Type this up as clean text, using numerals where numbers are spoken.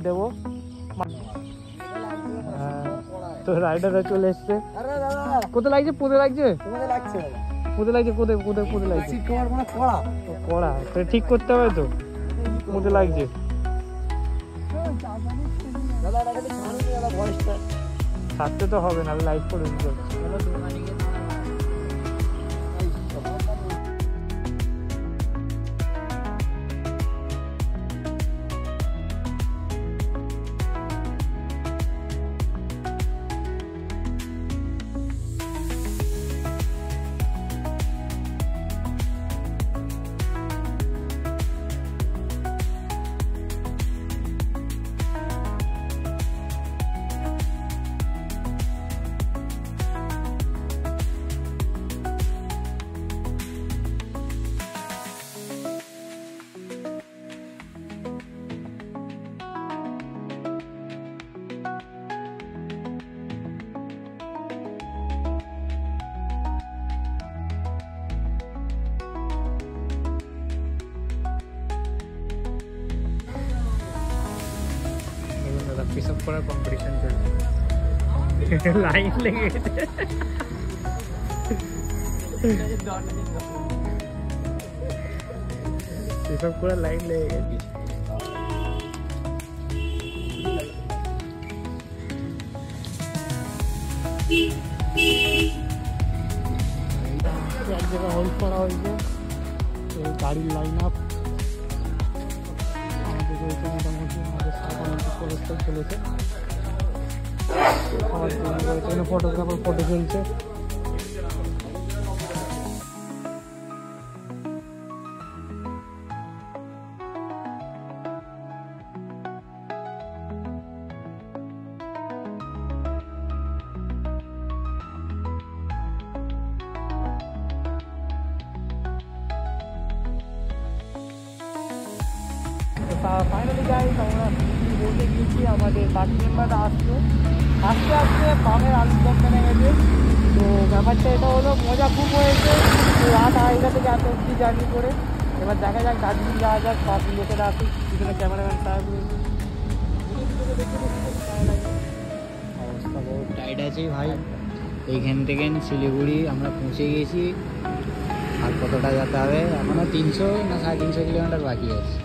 দেবো তো রাইডাররা চলে এসছে। কোথায় লাগছে? পুঁতে লাগছে, পুঁতে লাগছে, কোথায় কোথায় পুঁতে লাগছে? কড়া তো ঠিক করতে হবে তো, পুঁতে লাগছে। ছাড়তে তো হবে না, লাইভ করে দিতে হবে। পিসআপ করার কম্পিটিশন চলছে, লাইন লেগে গেছে। পিসআপ করার লাইন লেগে গেছে। এক জায়গায় হোল্ড করা হয়েছে, গাড়ির লাইন আপ মোটামুটি আমাদের অবস্থায় চলেছে। ফটোগ্রাফার ফটো চলছে। ফাইনালি গাইস আমরা বলতে গিয়েছি, আমাদের বাকি মেম্বাররা আসছে আস্তে আস্তে পামের আলুর দম নেমে গেছে। তো ব্যাপারটা এটা হলো, মজা খুব হয়েছে রাত 2:30 থেকে এত অব্দি জার্নি করে। এবার দেখা যাক দার্জিলিং যাওয়া যাক, সব লোকেরা আসুক, পিছনে ক্যামেরাম্যান সাহেব অবস্থা বহুত টাইট আছে ভাই। এইখান থেকে শিলিগুড়ি আমরা পৌঁছে গেছি, আর কতটা যেতে হবে এখনো 300 না 350 কিলোমিটার বাকি আছে।